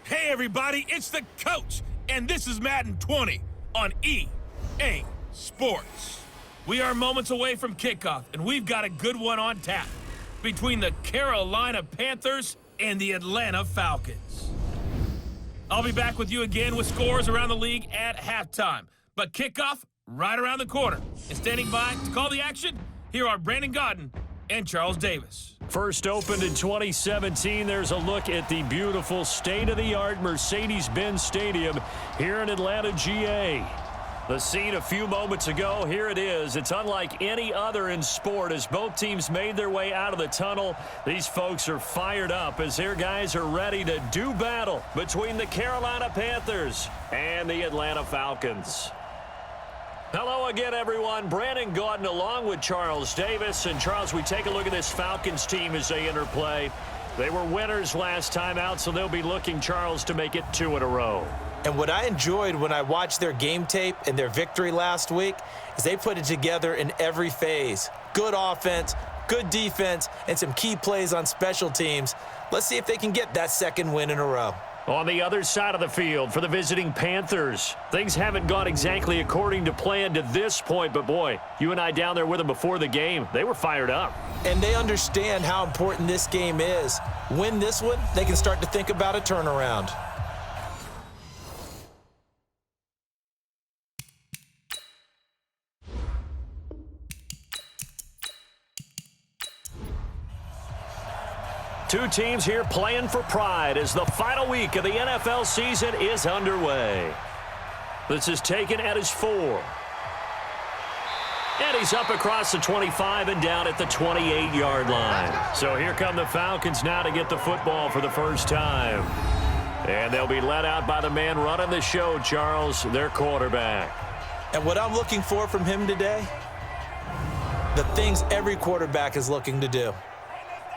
Hey everybody, it's the coach, and this is Madden 20 on EA Sports. We are moments away from kickoff, and we've got a good one on tap between the Carolina Panthers and the Atlanta Falcons. I'll be back with you again with scores around the league at halftime, but kickoff right around the corner. And standing by to call the action, here are Brandon Godden and Charles Davis. First opened in 2017, there's a look at the beautiful state-of-the-art Mercedes-Benz Stadium here in Atlanta, GA. The scene a few moments ago, here it is. It's unlike any other in sport as both teams made their way out of the tunnel. These folks are fired up as their guys are ready to do battle between the Carolina Panthers and the Atlanta Falcons. Hello again, everyone. Brandon Gaudin along with Charles Davis. And, Charles, we take a look at this Falcons team as they enter play. They were winners last time out, so they'll be looking, Charles, to make it 2 in a row. And what I enjoyed when I watched their game tape and their victory last week is they put it together in every phase. Good offense, good defense, and some key plays on special teams. Let's see if they can get that second win in a row. On the other side of the field for the visiting Panthers, things haven't gone exactly according to plan to this point, but boy, you and I down there with them before the game, they were fired up. And they understand how important this game is. Win this one, they can start to think about a turnaround. Two teams here playing for pride as the final week of the NFL season is underway. This is taken at his 4. And he's up across the 25 and down at the 28-yard line. So here come the Falcons now to get the football for the first time. And they'll be led out by the man running the show, Charles, their quarterback. And what I'm looking for from him today, the things every quarterback is looking to do.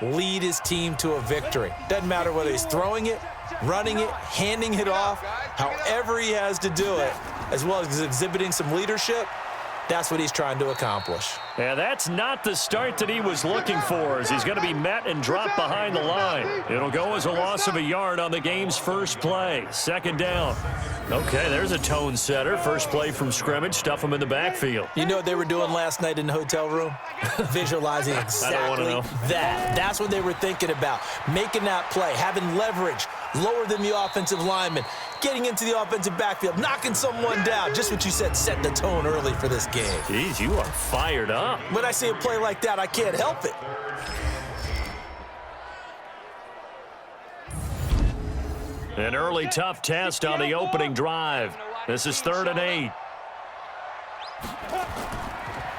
Lead his team to a victory. Doesn't matter whether he's throwing it, running it, handing it off, however he has to do it, as well as exhibiting some leadership, that's what he's trying to accomplish. And that's not the start that he was looking for as he's going to be met and dropped behind the line. It'll go as a loss of a yard on the game's first play. Second down. Okay, there's a tone setter. First play from scrimmage. Stuff him in the backfield. You know what they were doing last night in the hotel room? Visualizing exactly that. That's what they were thinking about. Making that play, having leverage, lower than the offensive lineman, getting into the offensive backfield, knocking someone down. Just what you said, set the tone early for this game. Jeez, you are fired up. When I see a play like that, I can't help it. An early tough test on the opening drive. This is 3rd and 8.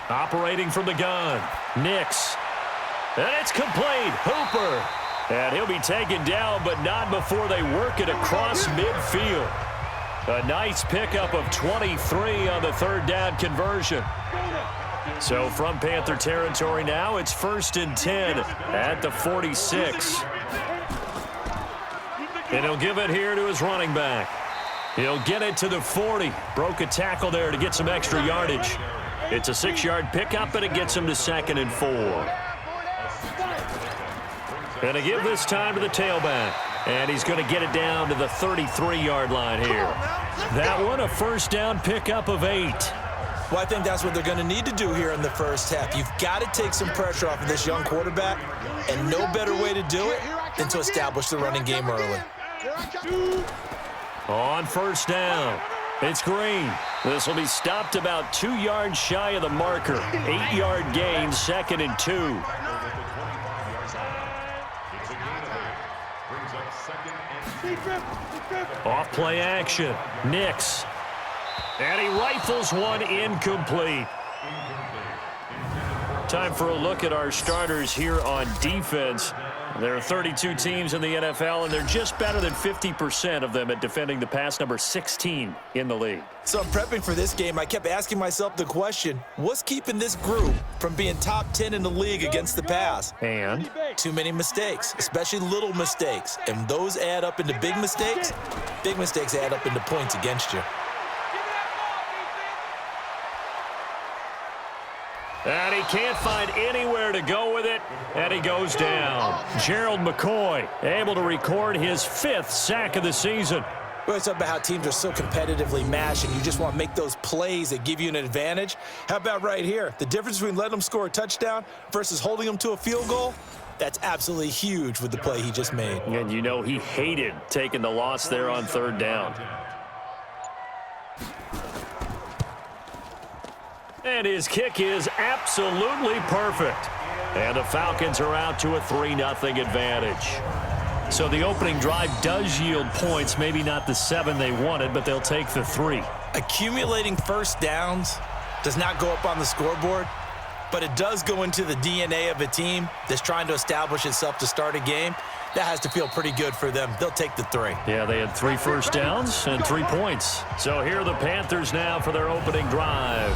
Operating from the gun. Nix. And it's complete. Hooper. And he'll be taken down, but not before they work it across midfield. A nice pickup of 23 on the 3rd down conversion. So from Panther territory now, it's 1st and 10 at the 46. And he'll give it here to his running back. He'll get it to the 40. Broke a tackle there to get some extra yardage. It's a 6-yard pickup, and it gets him to 2nd and 4. And to give this time to the tailback. And he's going to get it down to the 33-yard line here. That one, a 1st down pickup of 8. Well, I think that's what they're going to need to do here in the first half. You've got to take some pressure off of this young quarterback, and no better way to do it than to establish the running game early. On 1st down, it's Green. This will be stopped about 2 yards shy of the marker. 8-yard gain, 2nd and 2. Off play action. Nix. And he rifles one incomplete. Time for a look at our starters here on defense. There are 32 teams in the NFL, and they're just better than 50% of them at defending the pass, number 16 in the league. So I'm prepping for this game. I kept asking myself the question, what's keeping this group from being top 10 in the league against the pass? And? Too many mistakes, especially little mistakes. And those add up into big mistakes. Big mistakes add up into points against you. And he can't find anywhere to go with it, and he goes down. Gerald McCoy able to record his 5th sack of the season. We always talk about how teams are so competitively matched, and you just want to make those plays that give you an advantage. How about right here? The difference between letting them score a touchdown versus holding them to a field goal, that's absolutely huge with the play he just made. And you know he hated taking the loss there on 3rd down. And his kick is absolutely perfect. And the Falcons are out to a 3-0 advantage. So the opening drive does yield points, maybe not the 7 they wanted, but they'll take the 3. Accumulating first downs does not go up on the scoreboard, but it does go into the DNA of a team that's trying to establish itself to start a game. That has to feel pretty good for them. They'll take the 3. Yeah, they had 3 first downs and 3 points. So here are the Panthers now for their opening drive.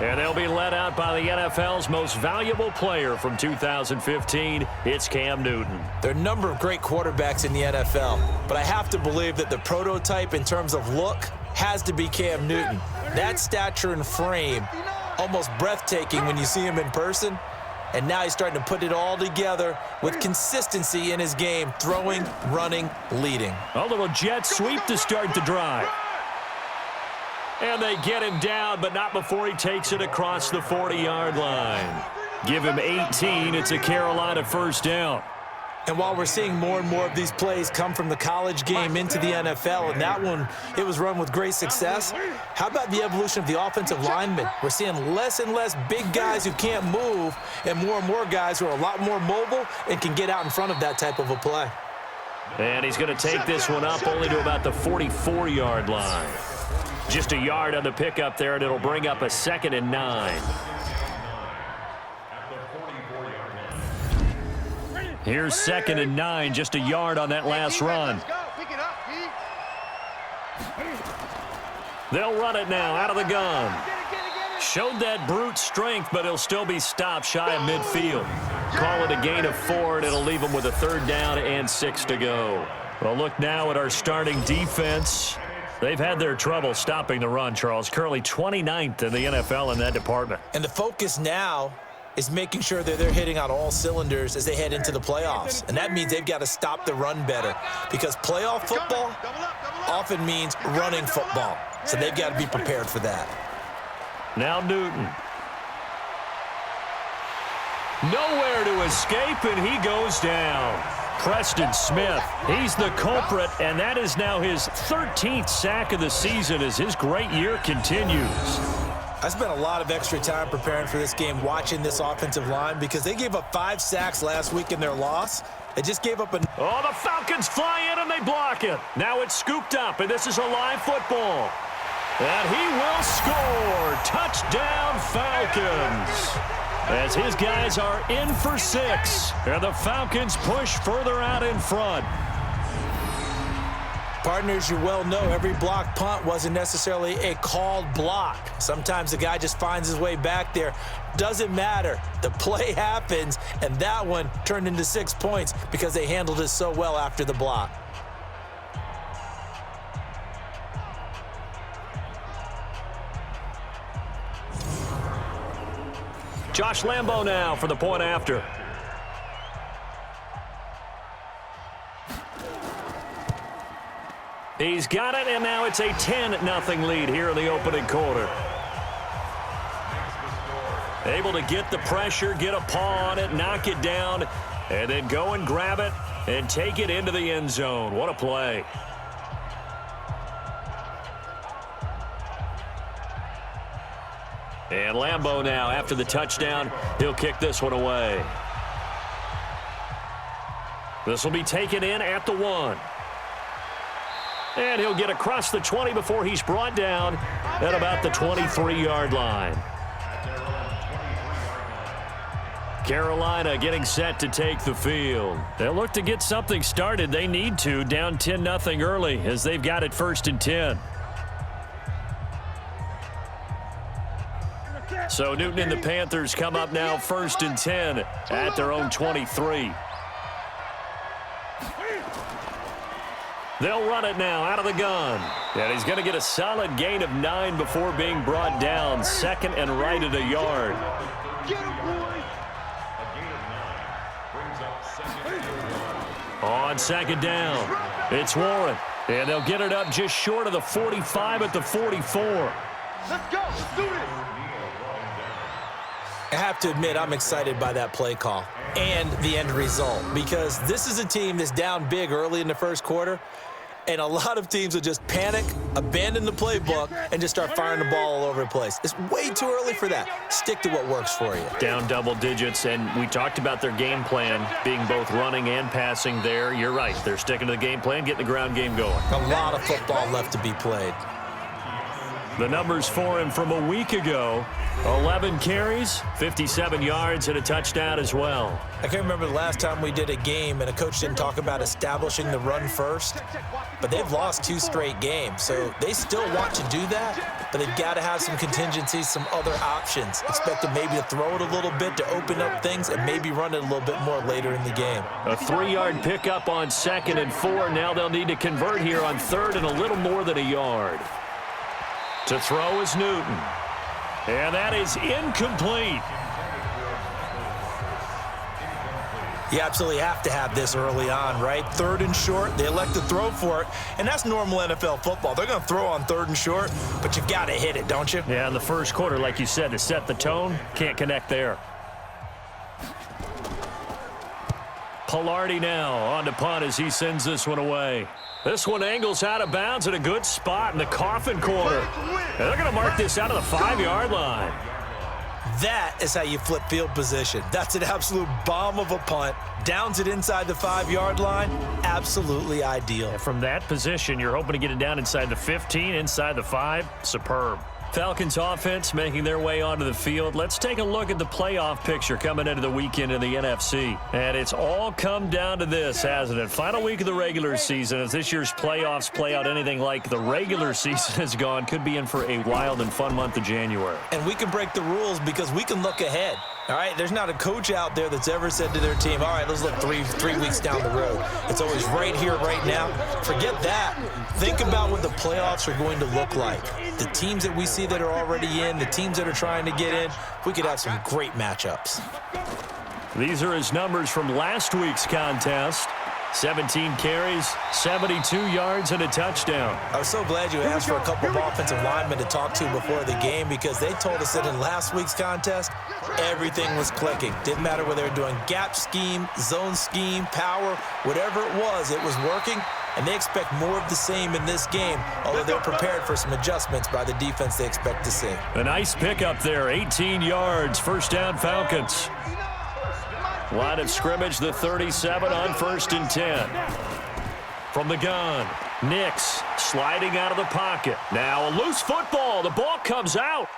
And they'll be led out by the NFL's most valuable player from 2015. It's Cam Newton. There are a number of great quarterbacks in the NFL, but I have to believe that the prototype in terms of look has to be Cam Newton. That stature and frame, almost breathtaking when you see him in person. And now he's starting to put it all together with consistency in his game, throwing, running, leading. A little jet sweep to start the drive. And they get him down, but not before he takes it across the 40-yard line. Give him 18. It's a Carolina first down. And while we're seeing more and more of these plays come from the college game into the NFL, and that one, it was run with great success, how about the evolution of the offensive linemen? We're seeing less and less big guys who can't move and more guys who are a lot more mobile and can get out in front of that type of a play. And he's going to take this one up only to about the 44-yard line. Just a yard on the pickup there, and it'll bring up a 2nd and 9. Here's 2nd and 9, just a yard on that last run. They'll run it now out of the gun. Showed that brute strength, but he'll still be stopped shy of midfield. Call it a gain of 4, and it'll leave him with a 3rd down and 6 to go. Well, look now at our starting defense. They've had their trouble stopping the run, Charles. Currently 29th in the NFL in that department. And the focus now is making sure that they're hitting on all cylinders as they head into the playoffs. And that means they've got to stop the run better, because playoff football often means running football. So they've got to be prepared for that. Now Newton. Nowhere to escape, and he goes down. Preston Smith, he's the culprit, and that is now his 13th sack of the season as his great year continues. I spent a lot of extra time preparing for this game, watching this offensive line, because they gave up 5 sacks last week in their loss. They just gave up Oh, the Falcons fly in and they block it. Now it's scooped up, and this is a live football. And he will score. Touchdown, Falcons. As his guys are in for 6. And the Falcons push further out in front. Partners, you well know every block punt wasn't necessarily a called block. Sometimes the guy just finds his way back there. Doesn't matter. The play happens, and that one turned into 6 points because they handled it so well after the block. Josh Lambo now for the point after. He's got it, and now it's a 10-0 lead here in the opening quarter. Able to get the pressure, get a paw on it, knock it down, and then go and grab it and take it into the end zone. What a play. And Lambo now, after the touchdown, he'll kick this one away. This will be taken in at the 1. And he'll get across the 20 before he's brought down at about the 23-yard line. Carolina getting set to take the field. They'll look to get something started. They need to, down 10-0 early as they've got it 1st and 10. So Newton and the Panthers come up now 1st and 10 at their own 23. They'll run it now out of the gun. And he's going to get a solid gain of 9 before being brought down. 2nd and right at a yard. On second down, it's Warren. And they'll get it up just short of the 45 at the 44. Let's go. Let's do this. I have to admit, I'm excited by that play call and the end result, because this is a team that's down big early in the first quarter, and a lot of teams will just panic, abandon the playbook, and just start firing the ball all over the place. It's way too early for that. Stick to what works for you. Down double digits, and we talked about their game plan being both running and passing there. You're right. They're sticking to the game plan, getting the ground game going. A lot of football left to be played. The numbers for him from a week ago: 11 carries, 57 yards, and a touchdown as well. I can't remember the last time we did a game and a coach didn't talk about establishing the run first, but they've lost 2 straight games, so they still want to do that, but they've got to have some contingencies, some other options. Expect them maybe to throw it a little bit to open up things and maybe run it a little bit more later in the game. A 3-yard pickup on 2nd and 4. Now they'll need to convert here on 3rd and a little more than a yard. To throw is Newton. And that is incomplete. You absolutely have to have this early on, right? 3rd and short, they elect to throw for it, and that's normal NFL football. They're going to throw on 3rd and short, but you've got to hit it, don't you? Yeah, in the first quarter, like you said, to set the tone, can't connect there. Pilardi now on to punt as he sends this one away. This one angles out of bounds at a good spot in the coffin corner. And they're going to mark this out of the 5-yard line. That is how you flip field position. That's an absolute bomb of a punt. Downs it inside the 5-yard line. Absolutely ideal. And from that position, you're hoping to get it down inside the 15, inside the 5. Superb. Falcons offense making their way onto the field. Let's take a look at the playoff picture coming into the weekend in the NFC. And it's all come down to this, hasn't it? Final week of the regular season. As this year's playoffs play out anything like the regular season has gone, could be in for a wild and fun month of January. And we can break the rules because we can look ahead. All right, there's not a coach out there that's ever said to their team, all right, let's look three weeks down the road. It's always right here, right now. Forget that. Think about what the playoffs are going to look like. The teams that we see that are already in, the teams that are trying to get in, we could have some great matchups. These are his numbers from last week's contest. 17 carries, 72 yards, and a touchdown. I was so glad you asked for a couple of offensive linemen to talk to before the game, because they told us that in last week's contest, everything was clicking. Didn't matter whether they were doing gap scheme, zone scheme, power, whatever it was working, and they expect more of the same in this game, although they're prepared for some adjustments by the defense they expect to see. A nice pickup there, 18 yards, first down Falcons. Line of scrimmage, the 37 on 1st and 10. From the gun, Nix sliding out of the pocket. Now a loose football. The ball comes out.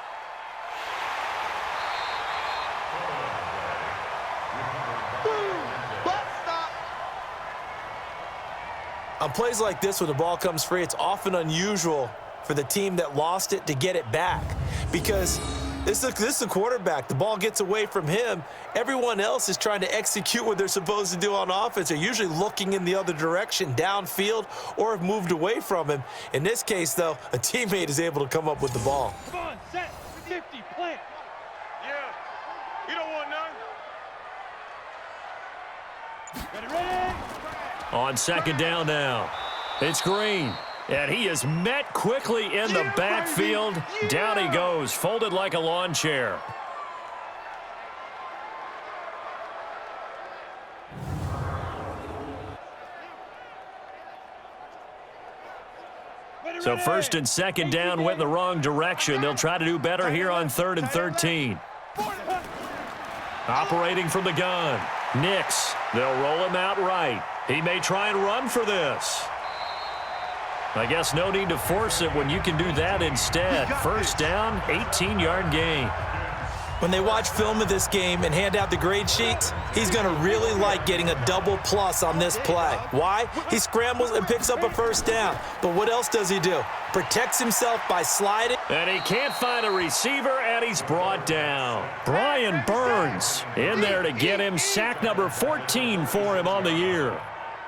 On plays like this, when the ball comes free, it's often unusual for the team that lost it to get it back, because this is a quarterback. The ball gets away from him. Everyone else is trying to execute what they're supposed to do on offense. They're usually looking in the other direction, downfield, or have moved away from him. In this case, though, a teammate is able to come up with the ball. Come on, set, 50, plant. Yeah, you don't want none. Ready. On 2nd down now, it's Green. And he is met quickly in the backfield. Down he goes, folded like a lawn chair. So 1st and 2nd down went in the wrong direction. They'll try to do better here on 3rd and 13. Operating from the gun, Nix. They'll roll him out right. He may try and run for this. I guess no need to force it when you can do that instead. First down, 18-yard gain. When they watch film of this game and hand out the grade sheets, he's going to really like getting a double plus on this play. Why? He scrambles and picks up a first down. But what else does he do? Protects himself by sliding. And he can't find a receiver, and he's brought down. Brian Burns in there to get him. Sack number 14 for him on the year.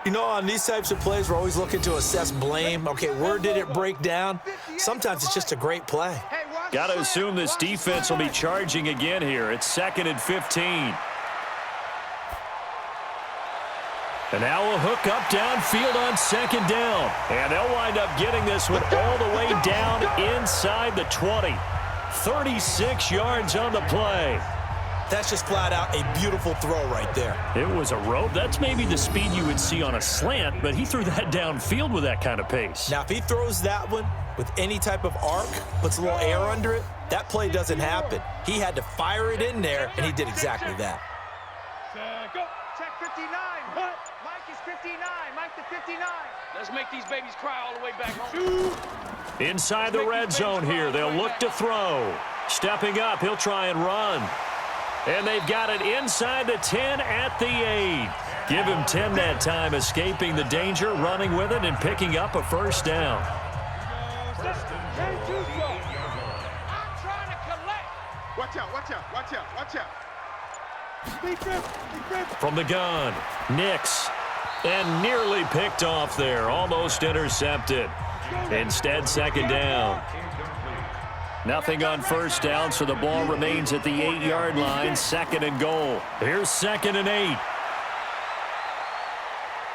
You know, on these types of plays, we're always looking to assess blame. Okay, where did it break down? Sometimes it's just a great play. Got to assume this defense will be charging again here. It's 2nd and 15. And now a hook up downfield on 2nd down. And they'll wind up getting this one all the way down inside the 20. 36 yards on the play. That's just flat out a beautiful throw right there. It was a rope. That's maybe the speed you would see on a slant, but he threw that downfield with that kind of pace. Now, if he throws that one with any type of arc, puts a little air under it, that play doesn't happen. He had to fire it in there, and he did exactly that. Go. Check 59. What? Mike is 59. Mike the 59. Let's make these babies cry all the way back home. Inside the red zone here, they'll look to throw. Stepping up, he'll try and run. And they've got it inside the 10 at the 8. Give him 10 that time, escaping the danger, running with it, and picking up a first down. I'm trying to collect. Watch out, watch out, watch out, watch out. From the gun, Nix. And nearly picked off there, almost intercepted. Instead, 2nd down. Nothing on first down, so the ball remains at the 8-yard line, 2nd and goal. Here's 2nd and 8.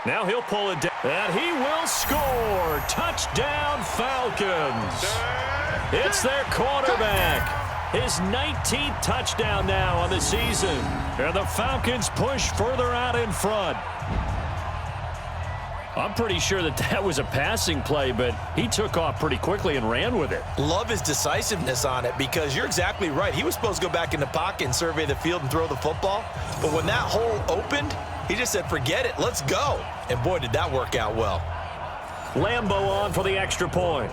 Now he'll pull it down, and he will score. Touchdown, Falcons. It's their quarterback. His 19th touchdown now on the season. And the Falcons push further out in front. I'm pretty sure that was a passing play, but he took off pretty quickly and ran with it. Love his decisiveness on it because you're exactly right. He was supposed to go back in the pocket and survey the field and throw the football. But when that hole opened, he just said, forget it, let's go. And boy, did that work out well. Lambo on for the extra point.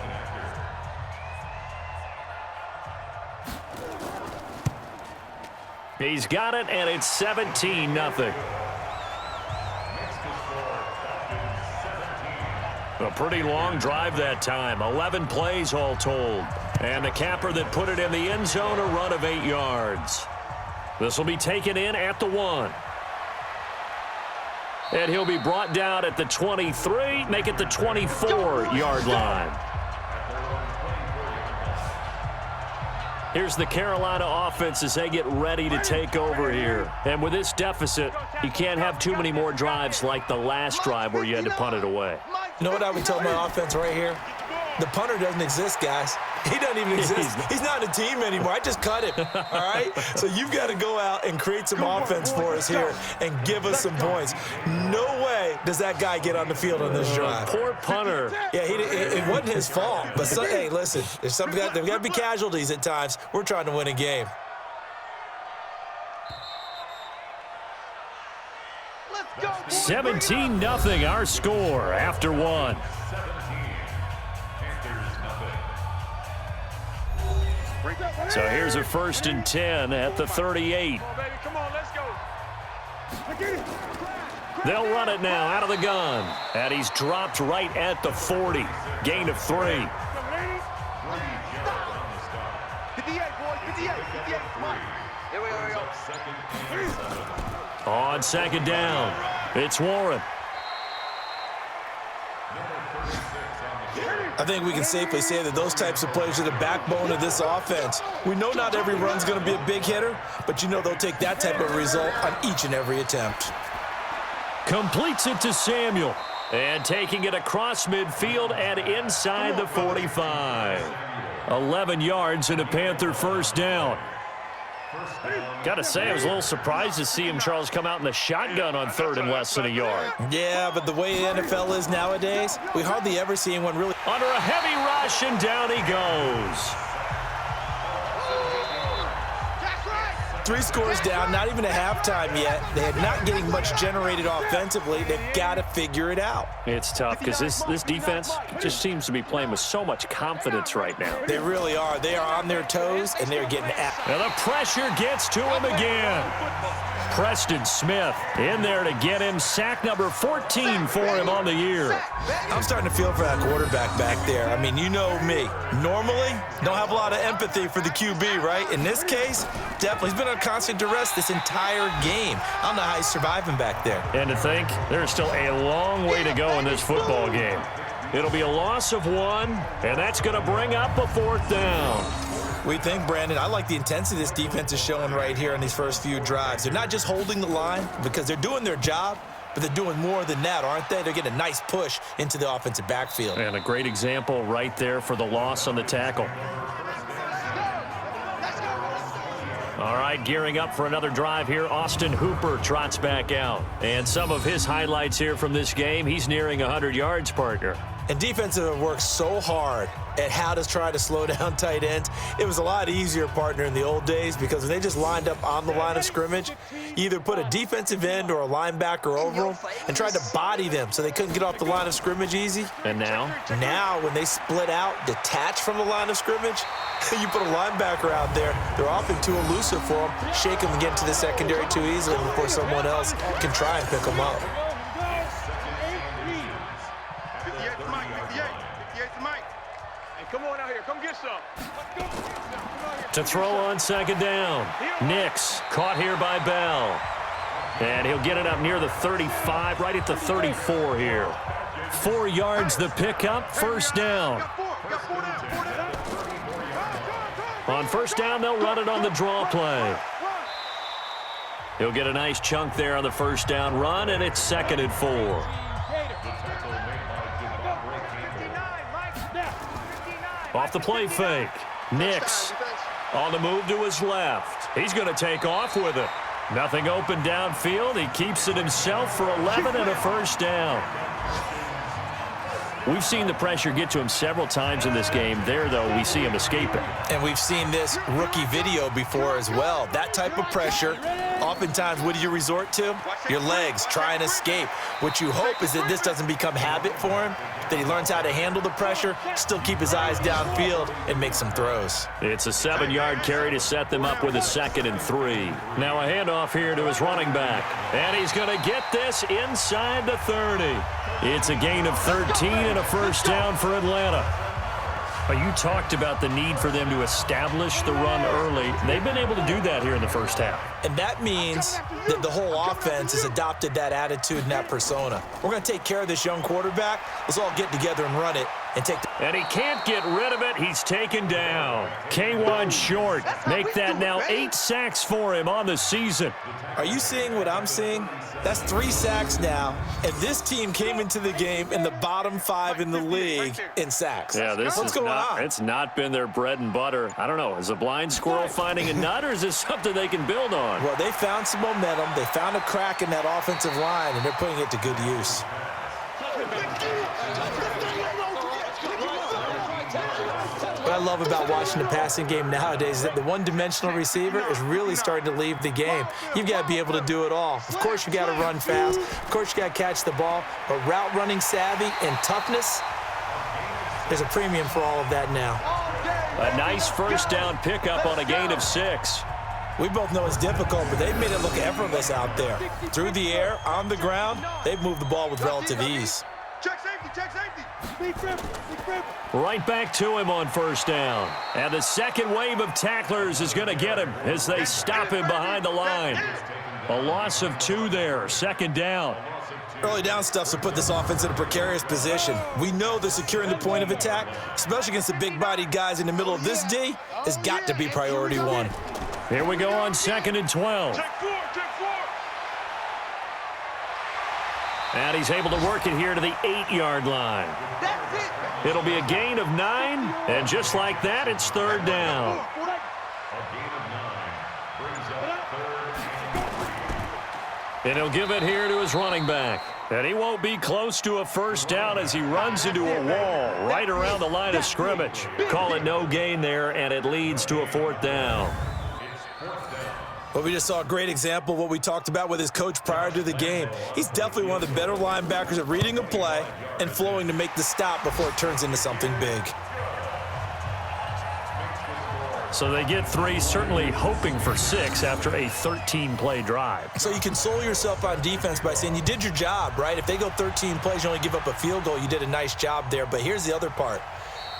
He's got it, and it's 17-0. A pretty long drive that time, 11 plays all told. And the capper that put it in the end zone, a run of 8 yards. This will be taken in at the 1. And he'll be brought down at the 23, make it the 24-yard line. Here's the Carolina offense as they get ready to take over here. And with this deficit, you can't have too many more drives like the last drive where you had to punt it away. You know what I would tell my offense right here? The punter doesn't exist, guys. He doesn't even exist. He's not a team anymore. I just cut him, all right? So you've got to go out and create some offense for us here and give us some points. No way does that guy get on the field on this drive. Poor punter. Yeah, it wasn't his fault. But, hey, listen, there's got to be casualties at times. We're trying to win a game. Let's go, 17-0 our score after 1. So here's a 1st and 10 at the 38. Come on, baby. Come on, let's go. They'll run it now out of the gun. And he's dropped right at the 40. Gain of 3. 58, boy. 58. Come on. Here we go. On 2nd down, it's Warren. I think we can safely say that those types of plays are the backbone of this offense. We know not every run's going to be a big hitter, but you know they'll take that type of result on each and every attempt. Completes it to Samuel. And taking it across midfield and inside the 45. 11 yards and a Panther first down. Got to say, I was a little surprised to see him, Charles, come out in the shotgun on 3rd and less than a yard. Yeah, but the way the NFL is nowadays, we hardly ever see anyone really. Under a heavy rush, and down he goes. 3 scores down, not even a halftime yet. They are not getting much generated offensively. They've got to figure it out. It's tough because this defense just seems to be playing with so much confidence right now. They really are. They are on their toes, and they're getting at. And the pressure gets to him again. Preston Smith in there to get him. Sack number 14 for him on the year. I'm starting to feel for that quarterback back there. I mean, you know me. Normally, don't have a lot of empathy for the QB, right? In this case, definitely. He's been on constant duress this entire game. I don't know how he's surviving back there. And to think, there's still a long way to go in this football game. It'll be a loss of 1, and that's going to bring up a 4th down. What do you think, Brandon? I like the intensity this defense is showing right here in these first few drives. They're not just holding the line because they're doing their job, but they're doing more than that, aren't they? They're getting a nice push into the offensive backfield. And a great example right there for the loss on the tackle. All right, gearing up for another drive here. Austin Hooper trots back out. And some of his highlights here from this game, he's nearing 100 yards, partner. And defensive have worked so hard at how to try to slow down tight ends. It was a lot easier, partner, in the old days because when they just lined up on the line of scrimmage, you either put a defensive end or a linebacker over them and tried to body them so they couldn't get off the line of scrimmage easy. And now? Now, when they split out, detach from the line of scrimmage, you put a linebacker out there, they're often too elusive for them. Shake them and get into the secondary too easily before someone else can try and pick them up. 58 to Mike, 58 to Mike. Hey, come on out here. Come get some. Let's go. Come out here. To throw on second down. Nix caught here by Bell. And he'll get it up near the 35, right at the 34 here. 4 yards the pickup, first down. On first down, they'll run it on the draw play. He'll get a nice chunk there on the first down run, and it's 2nd and 4. Off the play fake. Nix on the move to his left. He's going to take off with it. Nothing open downfield. He keeps it himself for 11 and a first down. We've seen the pressure get to him several times in this game. There, though, we see him escaping. And we've seen this rookie video before as well. That type of pressure, oftentimes, what do you resort to? Your legs, try and escape. What you hope is that this doesn't become habit for him, that he learns how to handle the pressure, still keep his eyes downfield, and make some throws. It's a 7-yard carry to set them up with a 2nd and 3. Now a handoff here to his running back. And he's going to get this inside the 30. It's a gain of 13 and a first down for Atlanta. You talked about the need for them to establish the run early. They've been able to do that here in the first half. And that means that the whole offense has adopted that attitude and that persona. We're going to take care of this young quarterback. Let's all get together and run it and take the... And he can't get rid of it. He's taken down. K1 Short. Make that now 8 sacks for him on the season. Are you seeing what I'm seeing? That's 3 sacks now, and this team came into the game in the bottom 5 in the league in sacks. Yeah, What's going on? It's not been their bread and butter. I don't know. Is a blind squirrel finding a nut, or is this something they can build on? Well, they found some momentum. They found a crack in that offensive line, and they're putting it to good use. What I love about watching the passing game nowadays is that the one-dimensional receiver is really starting to leave the game. You've got to be able to do it all. Of course, you got to run fast. Of course, you got to catch the ball. But route running savvy and toughness, there's a premium for all of that now. A nice first down pickup on a gain of 6. We both know it's difficult, but they've made it look effortless out there. Through the air, on the ground, they've moved the ball with relative ease. Check safety, check safety. Right back to him on first down. And the second wave of tacklers is going to get him as they stop him behind the line. A loss of 2 there, 2nd down. Early down stuff to put this offense in a precarious position. We know that securing the point of attack, especially against the big-bodied guys in the middle of this D, has got to be priority 1. Here we go on 2nd and 12. Check 4, check 4. And he's able to work it here to the 8-yard line. It'll be a gain of 9, and just like that, it's 3rd down. And he'll give it here to his running back. And he won't be close to a first down as he runs into a wall right around the line of scrimmage. Call it no gain there, and it leads to a 4th down. Well, we just saw a great example of what we talked about with his coach prior to the game. He's definitely one of the better linebackers at reading a play and flowing to make the stop before it turns into something big. So they get 3, certainly hoping for 6 after a 13-play drive. So you console yourself on defense by saying you did your job, right? If they go 13 plays, you only give up a field goal, you did a nice job there. But here's the other part.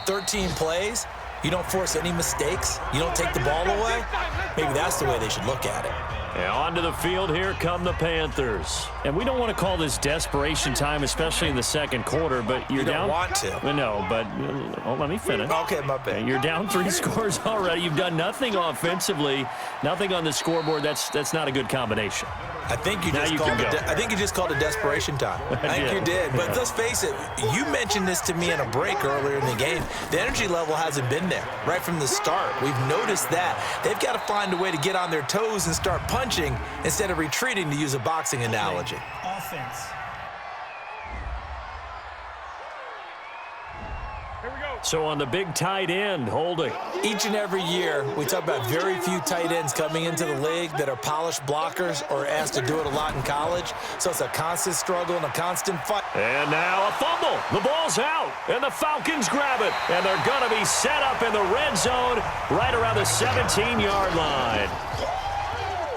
13 plays, you don't force any mistakes, you don't take the ball away. Maybe that's the way they should look at it. And onto the field, here come the Panthers. And we don't want to call this desperation time, especially in the second quarter, but you're down. You don't want to. No, but let me finish. Okay, my bad. You're down 3 scores already. You've done nothing offensively, nothing on the scoreboard. That's not a good combination. I think you just called it desperation time. I think you did. But let's face it, you mentioned this to me in a break earlier in the game. The energy level hasn't been there right from the start. We've noticed that. They've got to find a way to get on their toes and start punching instead of retreating, to use a boxing analogy. Offense. So on the big tight end, holding. Each and every year, we talk about very few tight ends coming into the league that are polished blockers or asked to do it a lot in college. So it's a constant struggle and a constant fight. And now a fumble. The ball's out, and the Falcons grab it. And they're going to be set up in the red zone right around the 17-yard line.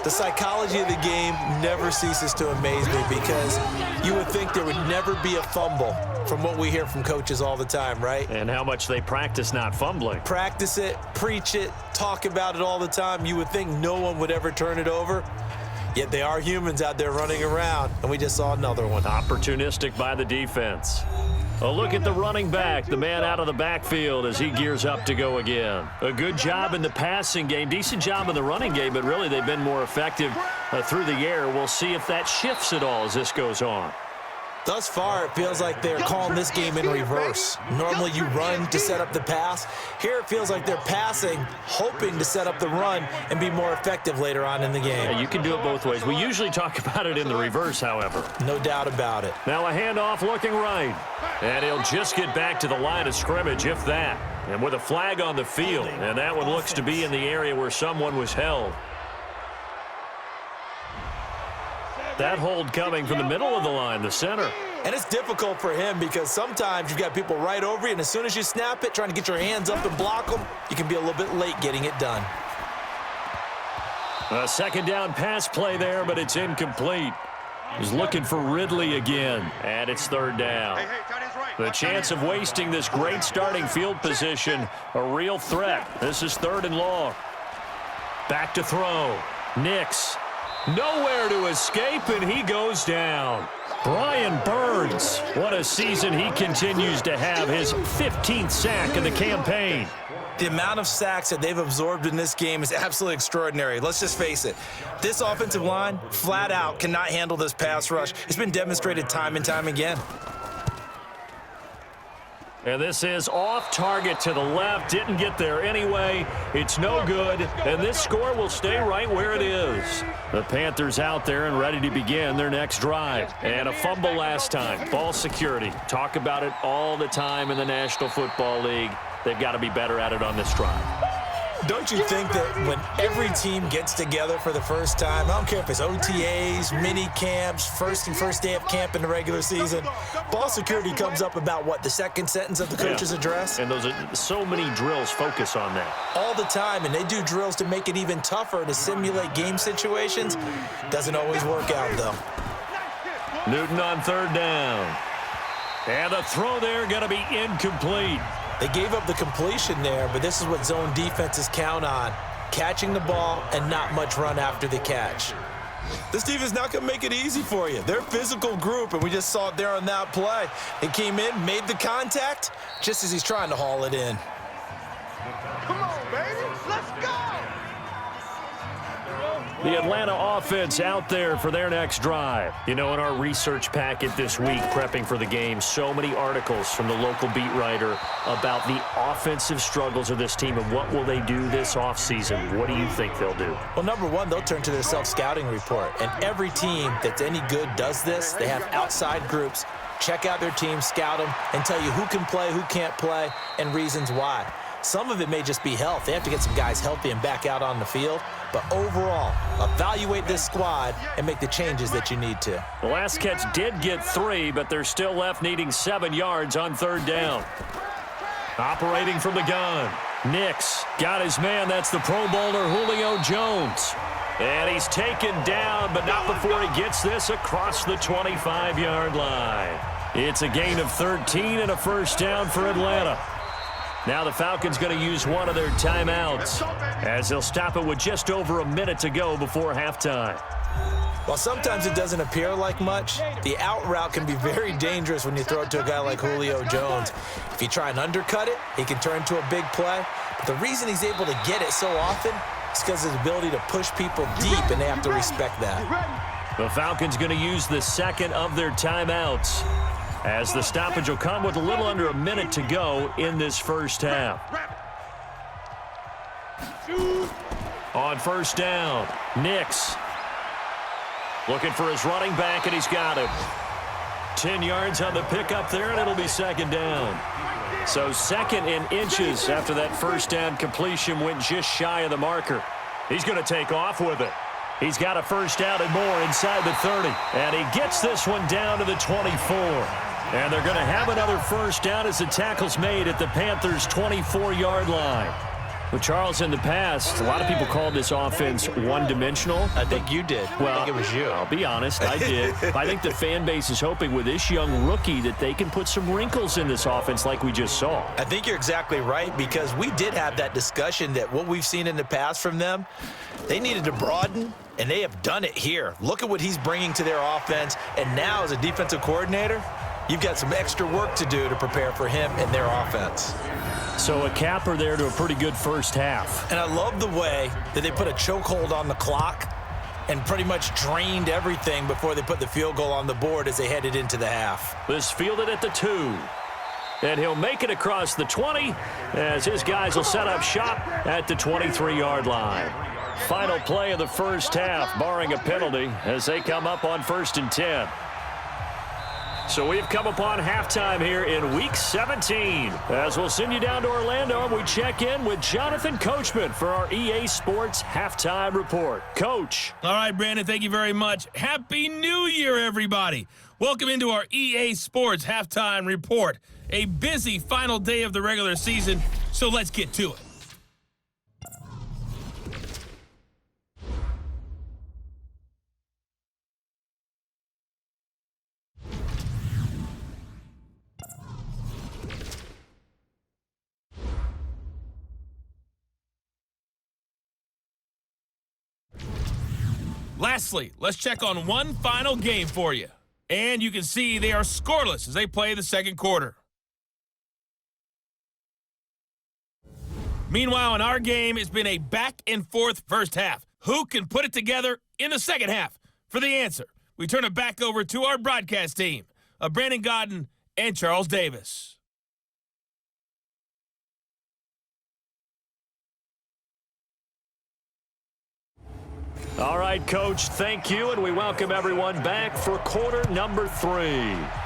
The psychology of the game never ceases to amaze me, because you would think there would never be a fumble from what we hear from coaches all the time, right? And how much they practice not fumbling. Practice it, preach it, talk about it all the time. You would think no one would ever turn it over. Yet they are humans out there running around, and we just saw another one. Opportunistic by the defense. A look at the running back, the man out of the backfield as he gears up to go again. A good job in the passing game, decent job in the running game, but really they've been more effective through the air. We'll see if that shifts at all as this goes on. Thus far, it feels like they're calling this game in reverse. Normally you run to set up the pass. Here it feels like they're passing, hoping to set up the run and be more effective later on in the game. Yeah, you can do it both ways. We usually talk about it in the reverse, however. No doubt about it. Now a handoff looking right. And he'll just get back to the line of scrimmage, if that. And with a flag on the field, and that one looks to be in the area where someone was held. That hold coming from the middle of the line, the center. And it's difficult for him because sometimes you've got people right over you, and as soon as you snap it, trying to get your hands up and block them, you can be a little bit late getting it done. A second down pass play there, but it's incomplete. He's looking for Ridley again, and it's third down. The chance of wasting this great starting field position, a real threat. This is 3rd and long. Back to throw. Nix. Nowhere to escape, and he goes down. Brian Burns, what a season he continues to have, his 15th sack of the campaign. The amount of sacks that they've absorbed in this game is absolutely extraordinary. Let's just face it. This offensive line, flat out, cannot handle this pass rush. It's been demonstrated time and time again. And this is off target to the left. Didn't get there anyway. It's no good. And this score will stay right where it is. The Panthers out there and ready to begin their next drive. And a fumble last time. Ball security. Talk about it all the time in the National Football League. They've got to be better at it on this drive. Don't you think that when every team gets together for the first time, I don't care if it's OTAs, mini camps, first day of camp in the regular season, ball security comes up about what, the second sentence of the coach's address? And those are so many drills focus on that. All the time, and they do drills to make it even tougher to simulate game situations. Doesn't always work out, though. Newton on 3rd down. And a throw there going to be incomplete. They gave up the completion there, but this is what zone defenses count on. Catching the ball and not much run after the catch. This defense is not going to make it easy for you. They're a physical group, and we just saw it there on that play. He came in, made the contact, just as he's trying to haul it in. Come on, baby. Let's go. The Atlanta offense out there for their next drive. You know, in our research packet this week, prepping for the game, so many articles from the local beat writer about the offensive struggles of this team and what will they do this offseason. What do you think they'll do? Well, number one, they'll turn to their self-scouting report. And every team that's any good does this. They have outside groups. Check out their team, scout them, and tell you who can play, who can't play, and reasons why. Some of it may just be health. They have to get some guys healthy and back out on the field. But overall, evaluate this squad and make the changes that you need to. The last catch did get 3, but they're still left needing 7 yards on 3rd down. Operating from the gun. Nix got his man. That's the Pro Bowler Julio Jones. And he's taken down, but not before he gets this across the 25-yard line. It's a gain of 13 and a first down for Atlanta. Now the Falcons going to use one of their timeouts as they'll stop it with just over a minute to go before halftime. While sometimes it doesn't appear like much, the out route can be very dangerous when you throw it to a guy like Julio Jones. If you try and undercut it, he can turn into a big play. But the reason he's able to get it so often is because of his ability to push people deep, and they have to respect that. The Falcons going to use the second of their timeouts as the stoppage will come with a little under a minute to go in this first half. On first down, Nix looking for his running back, and he's got him. 10 yards on the pickup there, and it'll be second down. So second in inches after that first down completion went just shy of the marker. He's going to take off with it. He's got a first down and more inside the 30. And he gets this one down to the 24. And they're going to have another first down as the tackle's made at the Panthers' 24-yard line. But, Charles, in the past, a lot of people called this offense one-dimensional. I think you did. Well, I think it was you. I'll be honest, I did. I think the fan base is hoping with this young rookie that they can put some wrinkles in this offense like we just saw. I think you're exactly right, because we did have that discussion that what we've seen in the past from them, they needed to broaden, and they have done it here. Look at what he's bringing to their offense, and now as a defensive coordinator, you've got some extra work to do to prepare for him and their offense. So a capper there to a pretty good first half. And I love the way that they put a chokehold on the clock and pretty much drained everything before they put the field goal on the board as they headed into the half. This fielded at the 2. And he'll make it across the 20 as his guys will set up shop at the 23-yard line. Final play of the first half, barring a penalty, as they come up on 1st and 10. So we've come upon halftime here in Week 17. As we'll send you down to Orlando, and we check in with Jonathan Coachman for our EA Sports Halftime Report. Coach. All right, Brandon, thank you very much. Happy New Year, everybody. Welcome into our EA Sports Halftime Report. A busy final day of the regular season, so let's get to it. Lastly, let's check on one final game for you. And you can see they are scoreless as they play the second quarter. Meanwhile, in our game, it's been a back-and-forth first half. Who can put it together in the second half? For the answer, we turn it back over to our broadcast team of Brandon Godden and Charles Davis. All right, Coach, thank you, and we welcome everyone back for quarter number 3.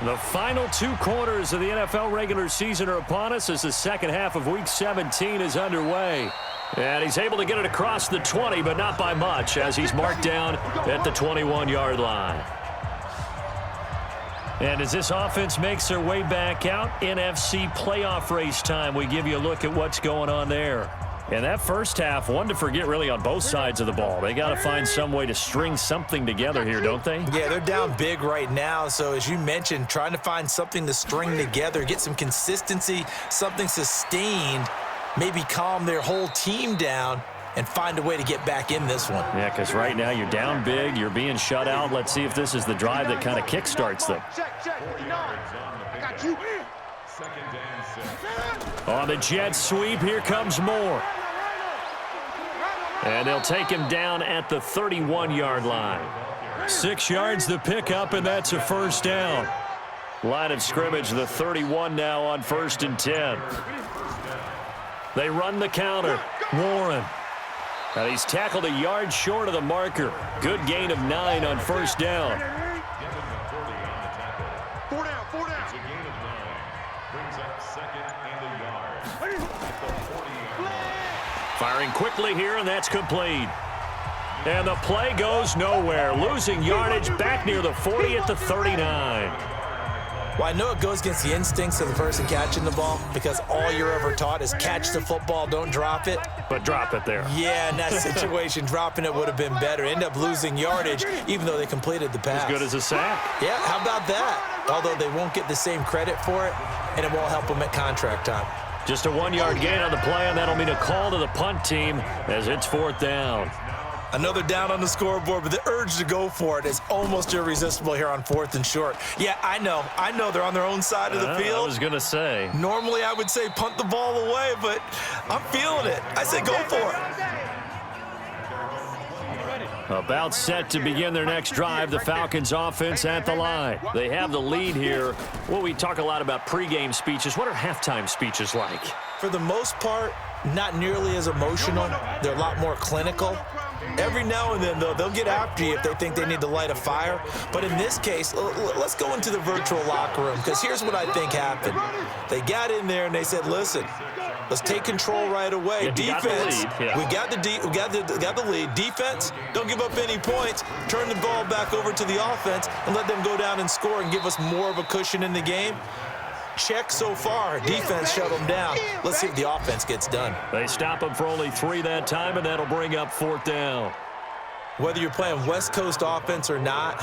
The final 2 quarters of the NFL regular season are upon us as the second half of Week 17 is underway. And he's able to get it across the 20, but not by much, as he's marked down at the 21-yard line. And as this offense makes their way back out, NFC playoff race time, we give you a look at what's going on there. And that first half, one to forget really on both sides of the ball. They got to find some way to string something together here, don't they? Yeah, they're down big right now. So as you mentioned, trying to find something to string together, get some consistency, something sustained, maybe calm their whole team down and find a way to get back in this one. Yeah, because right now you're down big, you're being shut out. Let's see if this is the drive that kind of kickstarts them. I got you. On the jet sweep, here comes Moore. And they'll take him down at the 31-yard line. 6 yards the pickup, and that's a first down. Line of scrimmage, the 31 now on 1st and 10. They run the counter. Warren. And he's tackled a yard short of the marker. Good gain of 9 on first down. 4 down. Firing quickly here, and that's complete. And the play goes nowhere. Losing yardage back near the 40 at the 39. Well, I know it goes against the instincts of the person catching the ball, because all you're ever taught is catch the football, don't drop it. But drop it there. Yeah, in that situation, dropping it would have been better. End up losing yardage, even though they completed the pass. As good as a sack. Yeah, how about that? Although they won't get the same credit for it, and it won't help them at contract time. Just a 1-yard gain on the play, and that'll mean a call to the punt team as it's 4th down. Another down on the scoreboard, but the urge to go for it is almost irresistible here on 4th and short. Yeah, I know they're on their own side of the field. I was going to say. Normally I would say punt the ball away, but I'm feeling it. I say go for it. About set to begin their next drive, the Falcons offense at the line. They have the lead here. Well, we talk a lot about pregame speeches. What are halftime speeches like? For the most part, not nearly as emotional. They're a lot more clinical. Every now and then, though, they'll get after you if they think they need to light a fire. But in this case, let's go into the virtual locker room, because here's what I think happened. They got in there and they said, listen, let's take control right away. Defense, we got the lead. Defense, don't give up any points. Turn the ball back over to the offense and let them go down and score and give us more of a cushion in the game. Check so far. Defense shut them down. Let's see if the offense gets done. They stop them for only 3 that time, and that'll bring up 4th down. Whether you're playing West Coast offense or not,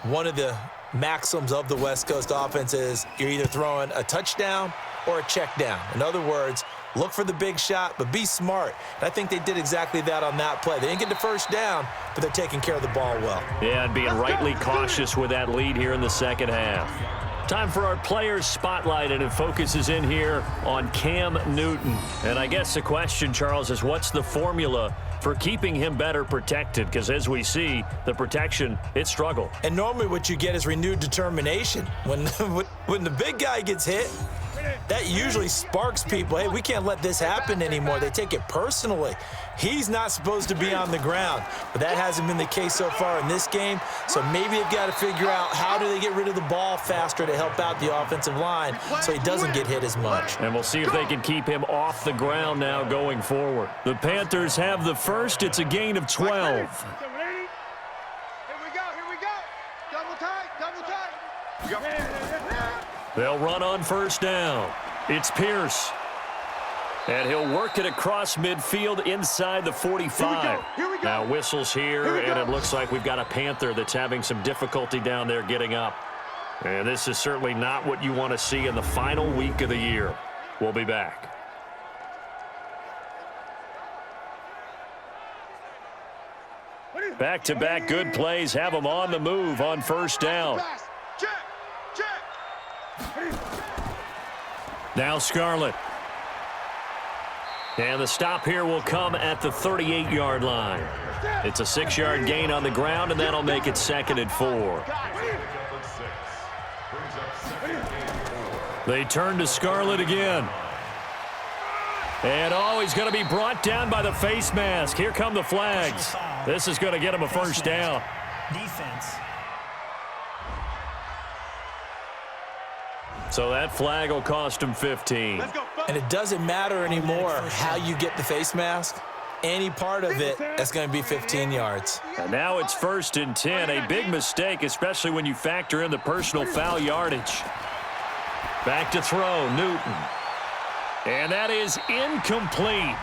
one of the maxims of the West Coast offense is you're either throwing a touchdown or a check down. In other words, look for the big shot, but be smart. And I think they did exactly that on that play. They didn't get the first down, but they're taking care of the ball well. Yeah, and being rightly cautious with that lead here in the second half. Time for our players spotlight, and it focuses in here on Cam Newton. And I guess the question, Charles, is what's the formula for keeping him better protected? Because as we see, the protection, it struggled. And normally what you get is renewed determination. When the big guy gets hit, that usually sparks people. Hey, we can't let this happen anymore. They take it personally. He's not supposed to be on the ground, but that hasn't been the case so far in this game. So maybe they've got to figure out how do they get rid of the ball faster to help out the offensive line so he doesn't get hit as much. And we'll see if they can keep him off the ground now going forward. The Panthers have the first. It's a gain of 12. Here we go. Double tight. They'll run on 1st down. It's Pierce. And he'll work it across midfield inside the 45. Here we go. Now whistles here, and it looks like we've got a Panther that's having some difficulty down there getting up. And this is certainly not what you want to see in the final week of the year. We'll be back. Back-to-back good plays have them on the move on 1st down. Now Scarlett. And the stop here will come at the 38-yard line. It's a 6-yard gain on the ground, and that'll make it 2nd and 4. They turn to Scarlett again. And he's going to be brought down by the face mask. Here come the flags. This is going to get him a 1st down. Defense. So that flag will cost him 15. And it doesn't matter anymore how you get the face mask. Any part of it, that's going to be 15 yards. And now it's 1st and 10. A big mistake, especially when you factor in the personal foul yardage. Back to throw, Newton. And that is incomplete.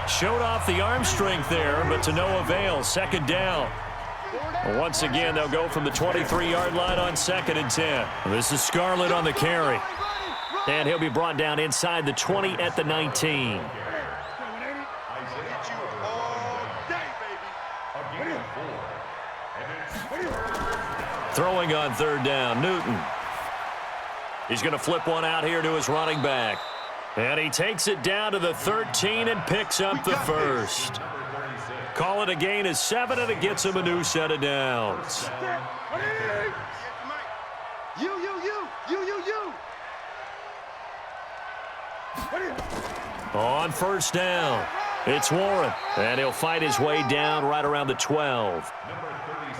Showed off the arm strength there, but to no avail. 2nd down. Once again, they'll go from the 23-yard line on 2nd and 10. This is Scarlett on the carry. And he'll be brought down inside the 20 at the 19. Throwing on 3rd down, Newton. He's going to flip one out here to his running back. And he takes it down to the 13 and picks up the 1st. Call it a gain of 7, and it gets him a new set of downs. You. On 1st down, it's Warren, and he'll fight his way down right around the 12.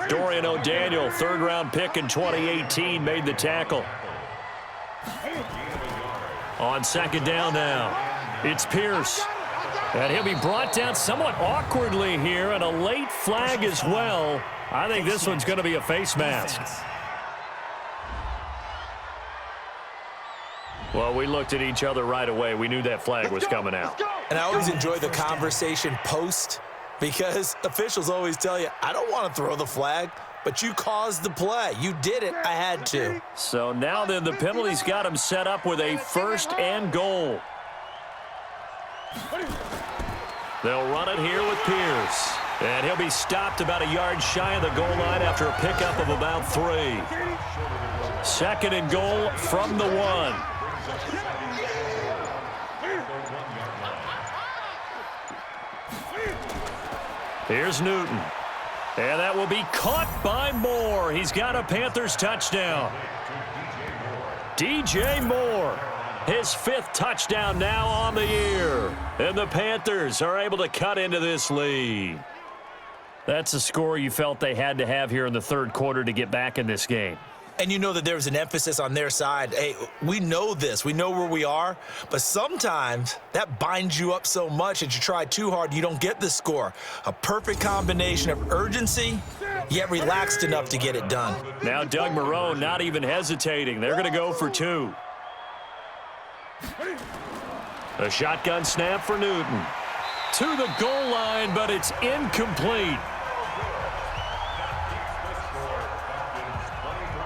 Dorian O'Daniel, 3rd-round pick in 2018, made the tackle. On 2nd down now, it's Pierce. And he'll be brought down somewhat awkwardly here, and a late flag as well. I think this one's going to be a face mask. Well, we looked at each other right away. We knew that flag was coming out. And I always enjoy the conversation post, because officials always tell you, I don't want to throw the flag, but you caused the play. You did it. I had to. So now then the penalty's got him set up with a 1st and goal. They'll run it here with Pierce. And he'll be stopped about a yard shy of the goal line after a pickup of about 3. 2nd and goal from the 1. Here's Newton. And that will be caught by Moore. He's got a Panthers touchdown. DJ Moore, his 5th touchdown now on the year. And the Panthers are able to cut into this lead. That's a score you felt they had to have here in the 3rd quarter to get back in this game. And you know that there was an emphasis on their side. Hey, we know this. We know where we are. But sometimes that binds you up so much that you try too hard, you don't get the score. A perfect combination of urgency, yet relaxed enough to get it done. Now Doug Marrone not even hesitating. They're going to go for 2. A shotgun snap for Newton. To the goal line, but it's incomplete.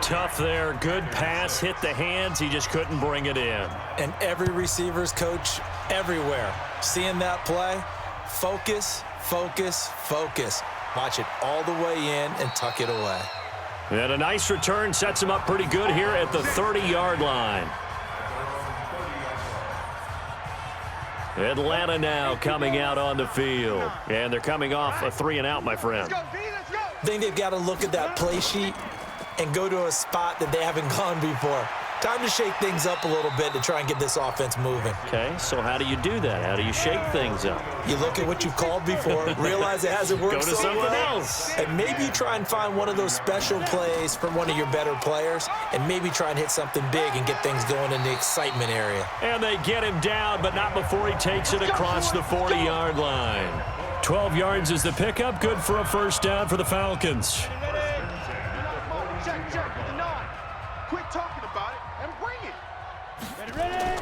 Tough there. Good pass. Hit the hands. He just couldn't bring it in. And every receiver's coach everywhere. Seeing that play, focus, focus, focus. Watch it all the way in and tuck it away. And a nice return sets him up pretty good here at the 30-yard line. Atlanta now coming out on the field. And they're coming off a 3-and-out, my friend. I think they've got to look at that play sheet and go to a spot that they haven't gone before. Time to shake things up a little bit to try and get this offense moving. Okay, so how do you do that? How do you shake things up? You look at what you've called before, realize it hasn't worked so so something well, else. and maybe you try and find one of those special plays from one of your better players, and maybe try and hit something big and get things going in the excitement area. And they get him down, but not before he takes it across the 40-yard line. 12 yards is the pickup, good for a 1st down for the Falcons. Check, the 9. Quit talking about it and bring it. Ready.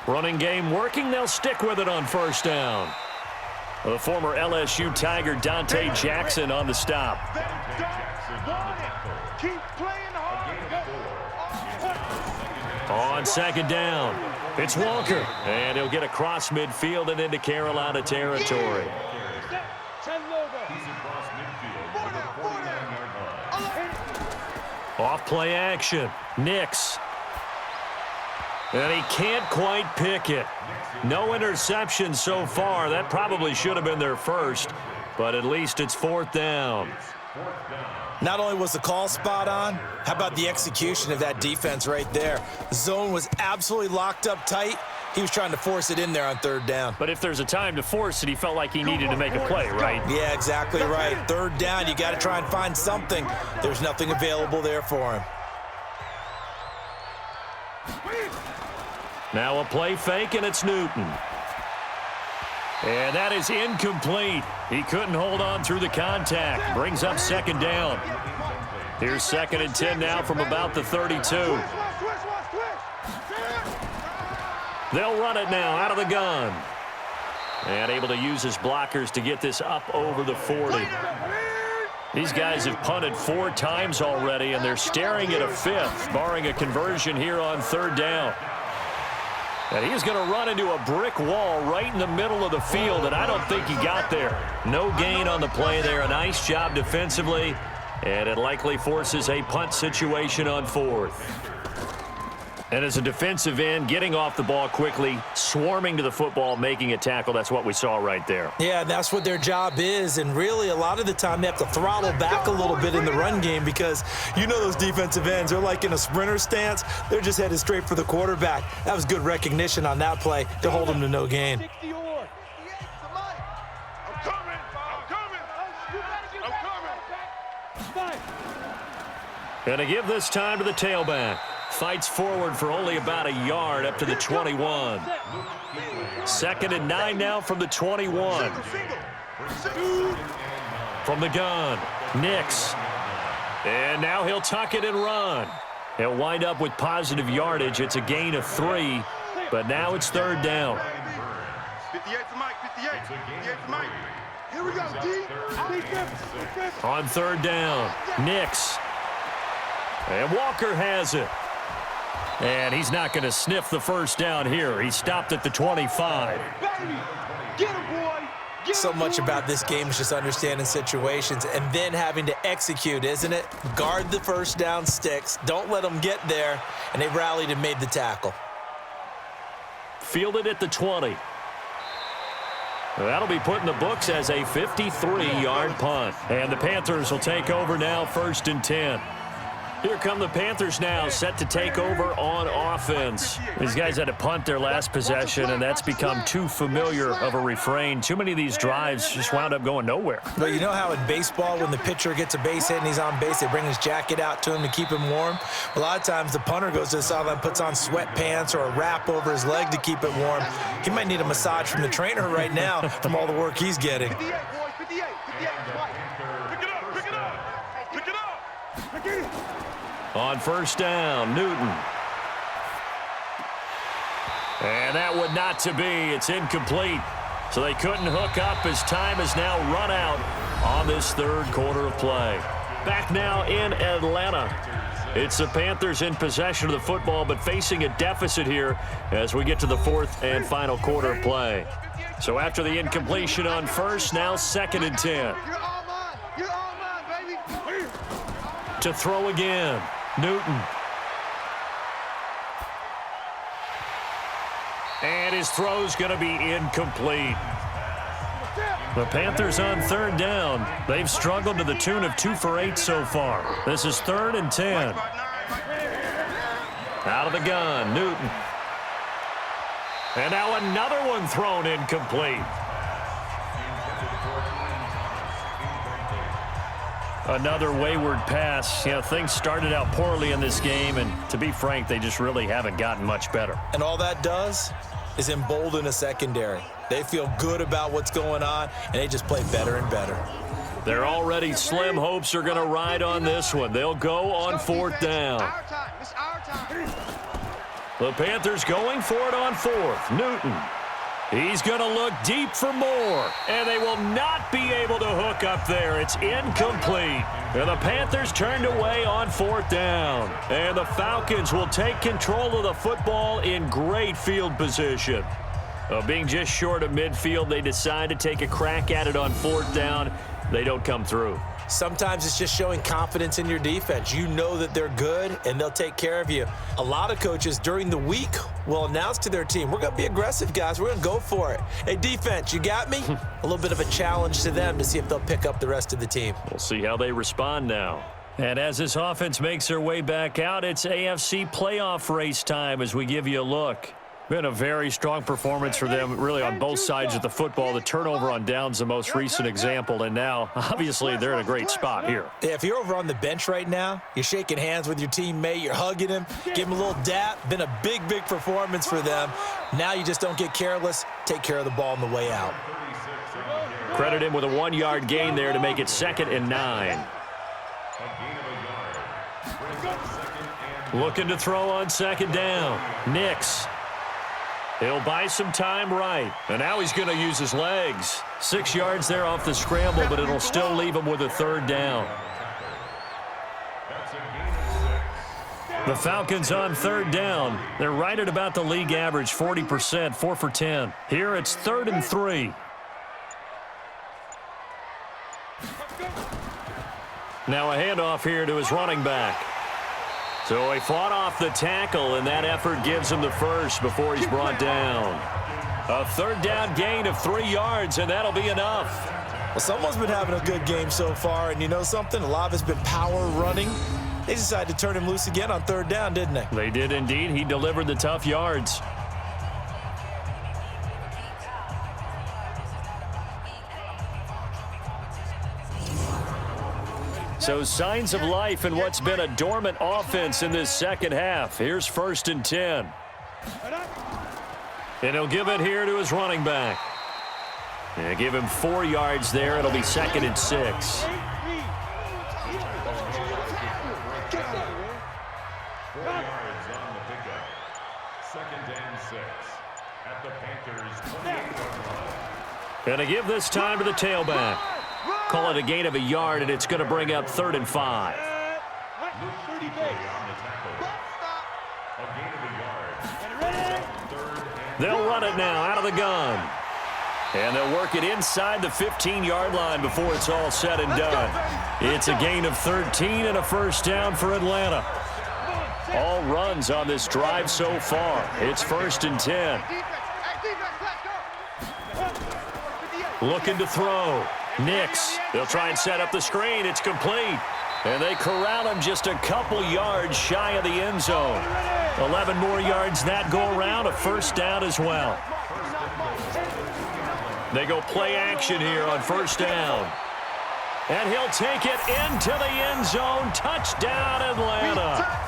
Running game working. They'll stick with it on 1st down. The former LSU Tiger Dante Jackson on the stop. Keep playing hard. On 2nd down, it's Walker. And he'll get across midfield and into Carolina territory. Off play action. Nix. And he can't quite pick it. No interception so far. That probably should have been their first, but at least it's 4th down. Not only was the call spot on, how about the execution of that defense right there? The zone was absolutely locked up tight. He was trying to force it in there on 3rd down. But if there's a time to force it, he felt like he needed to make a play, right? Yeah, exactly right. 3rd down, you got to try and find something. There's nothing available there for him. Now a play fake, and it's Newton. And that is incomplete. He couldn't hold on through the contact. Brings up 2nd down. Here's 2nd and 10 now from about the 32. They'll run it now out of the gun. And able to use his blockers to get this up over the 40. These guys have punted 4 times already, and they're staring at a 5th, barring a conversion here on 3rd down. And he's going to run into a brick wall right in the middle of the field, and I don't think he got there. No gain on the play there. A nice job defensively, and it likely forces a punt situation on 4th. And as a defensive end, getting off the ball quickly, swarming to the football, making a tackle, that's what we saw right there. Yeah, that's what their job is, and really a lot of the time they have to throttle back a little bit in the run game because you know those defensive ends, they're like in a sprinter stance. They're just headed straight for the quarterback. That was good recognition on that play to hold them to no gain. I'm coming. And to give this time to the tailback. Fights forward for only about a yard up to the 21. 2nd and 9 now from the 21. From the gun, Nix. And now he'll tuck it and run. He'll wind up with positive yardage. It's a gain of 3, but now it's 3rd down. 58 to Mike, 58 to Mike. Here we go, D. On 3rd down, Nix. And Walker has it. And he's not going to sniff the first down here. He stopped at the 25. Get him, boy. So much about this game is just understanding situations and then having to execute, isn't it? Guard the first down sticks. Don't let them get there. And they rallied and made the tackle. Fielded at the 20. That'll be put in the books as a 53-yard punt. And the Panthers will take over now, 1st and 10. Here come the Panthers now, set to take over on offense. These guys had to punt their last possession, and that's become too familiar of a refrain. Too many of these drives just wound up going nowhere. But you know how in baseball, when the pitcher gets a base hit and he's on base, they bring his jacket out to him to keep him warm? A lot of times the punter goes to the sideline, puts on sweatpants or a wrap over his leg to keep it warm. He might need a massage from the trainer right now from all the work he's getting. 58, boys, 58, 58, Mike. Pick it up, pick it up, pick it up. Pick it up. On 1st down, Newton. And that would not to be. It's incomplete. So they couldn't hook up as time has now run out on this 3rd quarter of play. Back now in Atlanta. It's the Panthers in possession of the football, but facing a deficit here as we get to the 4th and final quarter of play. So after the incompletion on 1st, now 2nd and 10. You're all mine. You're all mine, baby. To throw again. Newton. And his throw's going to be incomplete. The Panthers on 3rd down. They've struggled to the tune of 2 for 8 so far. This is 3rd and 10. Out of the gun, Newton. And now another one thrown incomplete. Another wayward pass. You know, things started out poorly in this game, and to be frank, they just really haven't gotten much better. And all that does is embolden a secondary. They feel good about what's going on, and they just play better and better. They're already slim hopes are going to ride on this one. They'll go on 4th down. Our time. It's our time. The Panthers going for it on 4th. Newton. He's going to look deep for more, and they will not be able to hook up there. It's incomplete. And the Panthers turned away on 4th down. And the Falcons will take control of the football in great field position. Being just short of midfield, they decide to take a crack at it on 4th down. They don't come through. Sometimes it's just showing confidence in your defense. You know that they're good, and they'll take care of you. A lot of coaches during the week will announce to their team, we're going to be aggressive, guys. We're going to go for it. Hey, defense, you got me? A little bit of a challenge to them to see if they'll pick up the rest of the team. We'll see how they respond now. And as this offense makes their way back out, it's AFC playoff race time as we give you a look. Been a very strong performance for them, really, on both sides of the football. The turnover on downs the most recent example, and now, obviously, they're in a great spot here. Yeah, if you're over on the bench right now, you're shaking hands with your teammate, you're hugging him, give him a little dap. Been a big, big performance for them. Now you just don't get careless. Take care of the ball on the way out. Credit him with a 1-yard gain there to make it 2nd and 9. Looking to throw on 2nd down. Nix. He'll buy some time right. And now he's going to use his legs. 6 yards there off the scramble, but it'll still leave him with a 3rd down. The Falcons on 3rd down. They're right at about the league average, 40%, 4 for 10. Here it's 3rd and 3. Now a handoff here to his running back. So he fought off the tackle, and that effort gives him the first before he's brought down. A 3rd down gain of 3 yards, and that'll be enough. Well, someone's been having a good game so far, and you know something? A lot of it's been power running. They decided to turn him loose again on 3rd down, didn't they? They did indeed. He delivered the tough yards. So signs of life in what's been a dormant offense in this second half. Here's 1st and 10. And he'll give it here to his running back. And give him 4 yards there. It'll be 2nd and 6. And a give this time to the tailback. Call it a gain of a yard, and it's going to bring up 3rd and 5. They'll run it now out of the gun. And they'll work it inside the 15-yard line before it's all said and done. It's a gain of 13 and a first down for Atlanta. All runs on this drive so far. It's 1st and 10. Looking to throw. Nix. They'll try and set up the screen. It's complete. And they corral him just a couple yards shy of the end zone. 11 more yards that go around. A first down as well. They go play action here on first down. And he'll take it into the end zone. Touchdown, Atlanta.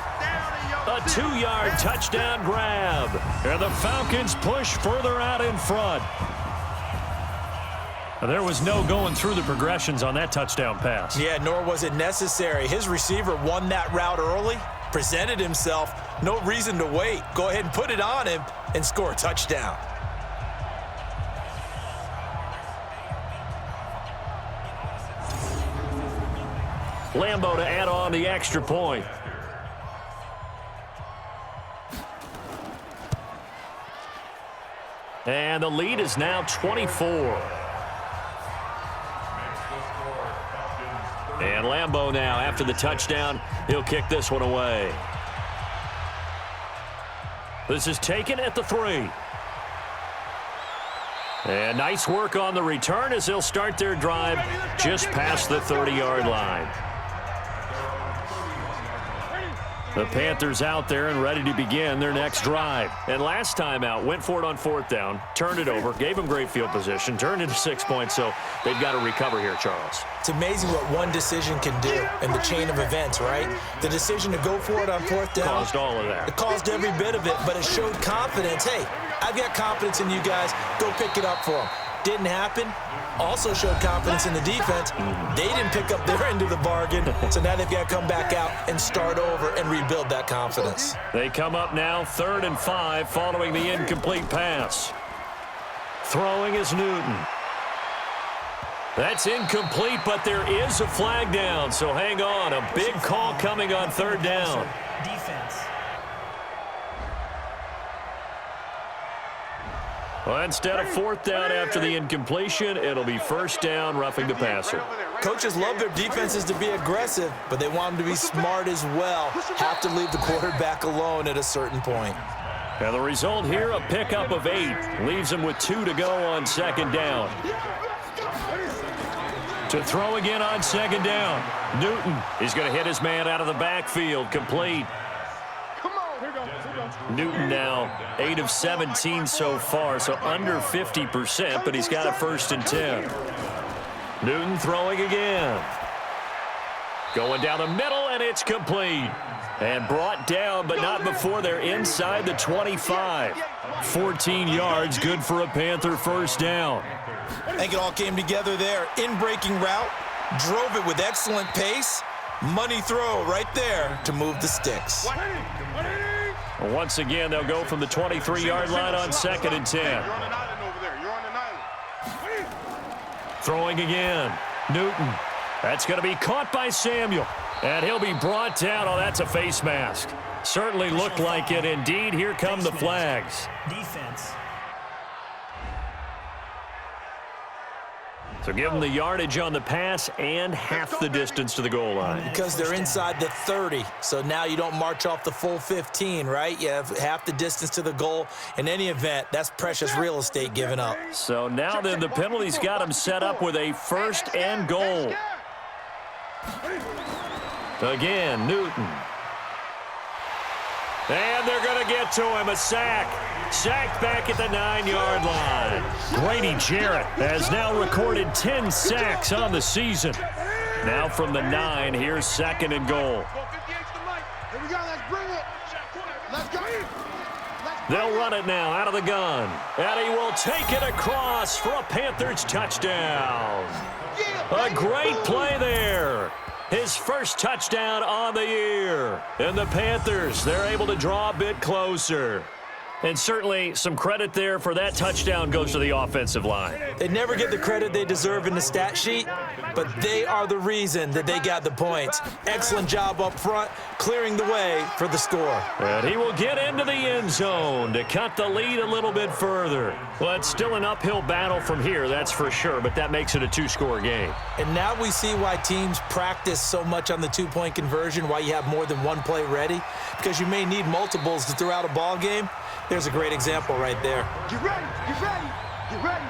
A 2-yard touchdown grab. And the Falcons push further out in front. There was no going through the progressions on that touchdown pass. Yeah, nor was it necessary. His receiver won that route early, presented himself. No reason to wait. Go ahead and put it on him and score a touchdown. Lambeau to add on the extra point. And the lead is now 24. And Lambeau now, after the touchdown, he'll kick this one away. This is taken at the 3. And nice work on the return as they'll start their drive just past the 30-yard line. The Panthers out there and ready to begin their next drive. And last time out, went for it on 4th down, turned it over, gave them great field position, turned into 6 points, so they've got to recover here, Charles. It's amazing what one decision can do in the chain of events, right? The decision to go for it on 4th down. Caused all of that. It caused every bit of it, but it showed confidence. Hey, I've got confidence in you guys. Go pick it up for them. Didn't happen. Also showed confidence in the defense. They didn't pick up their end of the bargain, so now they've got to come back out and start over and rebuild that confidence. They come up now 3rd and 5 following the incomplete pass. Throwing is Newton. That's incomplete, but there is a flag down, so hang on. A big call coming on 3rd down. Defense. Well, instead of 4th down after the incompletion, it'll be 1st down, roughing the passer. Coaches love their defenses to be aggressive, but they want them to be smart as well. Have to leave the quarterback alone at a certain point. And the result here, a pickup of 8. Leaves them with 2 to go on 2nd down. To throw again on 2nd down. Newton is going to hit his man out of the backfield. Complete. Newton now 8 of 17 so far, so under 50%, but he's got a 1st and 10. Newton throwing again. Going down the middle, and it's complete. And brought down, but not before they're inside the 25. 14 yards, good for a Panther 1st down. I think it all came together there. In-breaking route, drove it with excellent pace. Money throw right there to move the sticks. Once again, they'll go from the 23-yard line on 2nd and 10. You're on an island over there. You're on an island. Throwing again. Newton. That's going to be caught by Samuel. And he'll be brought down. Oh, that's a face mask. Certainly looked like it. Indeed, here come the flags. Defense. So give them the yardage on the pass and half the distance to the goal line. Because they're inside the 30, so now you don't march off the full 15, right? You have half the distance to the goal. In any event, that's precious real estate given up. So now then the penalty's got him set up with a 1st and goal. Again, Newton. And they're going to get to him, a sack. Sacked back at the 9-yard line. Grady Jarrett has now recorded 10 sacks on the season. Now from the 9, here's 2nd and goal. Here we go, let's bring it. Let's go. They'll run it now out of the gun. And he will take it across for a Panthers touchdown. A great play there. His 1st touchdown on the year. And the Panthers, they're able to draw a bit closer. And certainly some credit there for that touchdown goes to the offensive line. They never get the credit they deserve in the stat sheet, but they are the reason that they got the points. Excellent job up front, clearing the way for the score. And he will get into the end zone to cut the lead a little bit further. Well, it's still an uphill battle from here, that's for sure, but that makes it a two-score game. And now we see why teams practice so much on the two-point conversion, why you have more than one play ready, because you may need multiples to throw out a ball game. There's a great example right there. Get ready, get ready, get ready.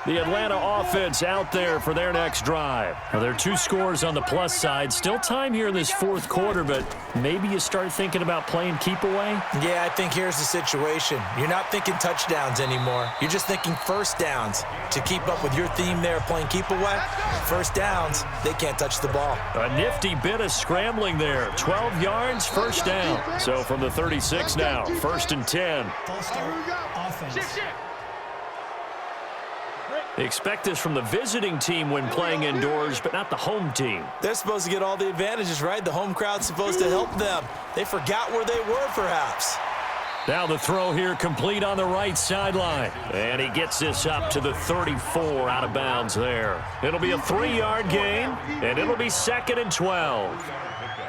The Atlanta offense out there for their next drive. Well, there are 2 scores on the plus side. Still time here in this fourth quarter, but maybe you start thinking about playing keep away? Yeah, I think here's the situation. You're not thinking touchdowns anymore. You're just thinking first downs. To keep up with your theme there, playing keep away, first downs, they can't touch the ball. A nifty bit of scrambling there. 12 yards, first down. So from the 36 now, 1st and 10. Full start offense. Expect this from the visiting team when playing indoors, but not the home team. They're supposed to get all the advantages, right? The home crowd's supposed to help them. They forgot where they were, perhaps. Now the throw here complete on the right sideline. And he gets this up to the 34 out of bounds there. It'll be a 3-yard gain, and it'll be 2nd and 12.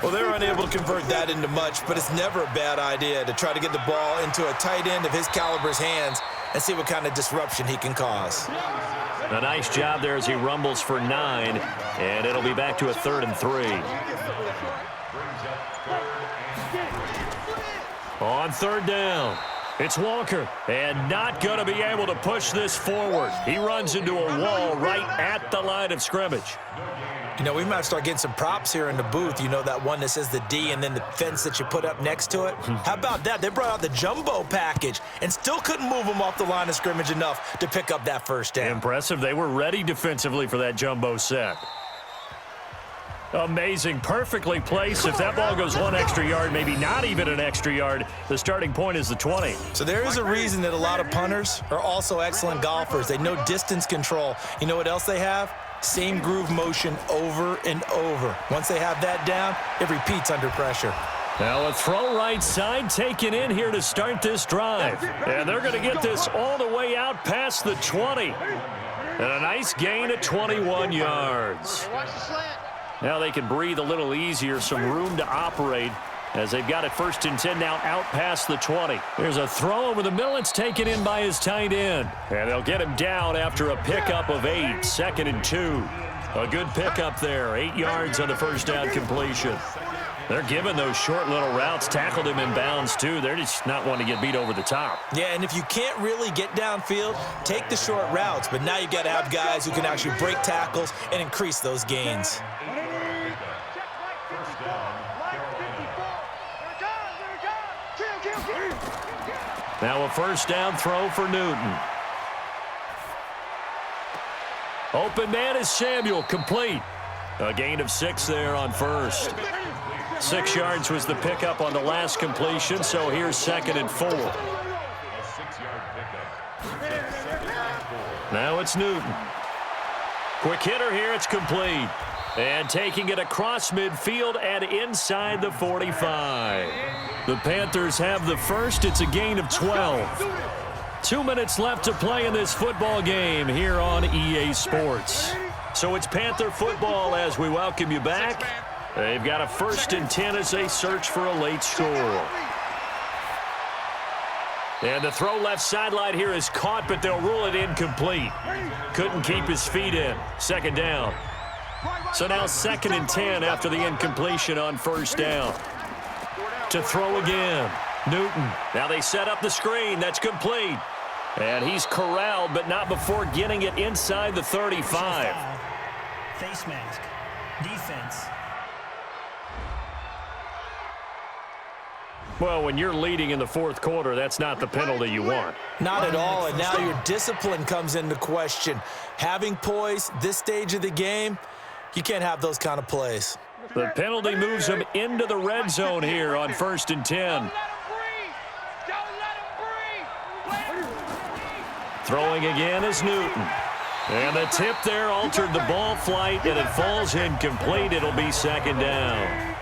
Well, they're unable to convert that into much, but it's never a bad idea to try to get the ball into a tight end of his caliber's hands and see what kind of disruption he can cause. A nice job there as he rumbles for 9, and it'll be back to a 3rd and 3. On 3rd down, it's Walker, and not going to be able to push this forward. He runs into a wall right at the line of scrimmage. You know, we might start getting some props here in the booth. You know, that one that says the D and then the fence that you put up next to it? How about that? They brought out the jumbo package and still couldn't move them off the line of scrimmage enough to pick up that first down. Impressive. They were ready defensively for that jumbo set. Amazing. Perfectly placed. If that ball goes 1 extra yard, maybe not even an extra yard, the starting point is the 20. So there is a reason that a lot of punters are also excellent golfers. They know distance control. You know what else they have? Same groove motion over and over. Once they have that down, it repeats under pressure. Now a throw right side taken in here to start this drive. And they're going to get this all the way out past the 20. And a nice gain of 21 yards. Now they can breathe a little easier, some room to operate as they've got it 1st and 10 now out past the 20. There's a throw over the middle. It's taken in by his tight end. And they'll get him down after a pickup of 8, 2nd and 2. A good pickup there, 8 yards on the first down completion. They're giving those short little routes, tackled him in bounds too. They're just not wanting to get beat over the top. Yeah, and if you can't really get downfield, take the short routes. But now you've got to have guys who can actually break tackles and increase those gains. Now a first down throw for Newton. Open man is Samuel, complete. A gain of 6 there on first. 6 yards was the pickup on the last completion, so here's 2nd and 4. Now it's Newton. Quick hitter here, it's complete. And taking it across midfield and inside the 45. The Panthers have the first. It's a gain of 12. 2 minutes left to play in this football game here on EA Sports. So it's Panther football as we welcome you back. They've got a 1st and 10 as they search for a late score. And the throw left sideline here is caught, but they'll rule it incomplete. Couldn't keep his feet in. 2nd down. So now 2nd and 10 after the incompletion on first down. To throw again. Newton. Now they set up the screen. That's complete. And he's corralled, but not before getting it inside the 35. Face mask. Defense. Well, when you're leading in the 4th quarter, that's not the penalty you want. Not at all, and now your discipline comes into question. Having poise this stage of the game, you can't have those kind of plays. The penalty moves him into the red zone here on 1st and 10. Throwing again is Newton. And the tip there altered the ball flight, and it falls incomplete. It'll be 2nd down.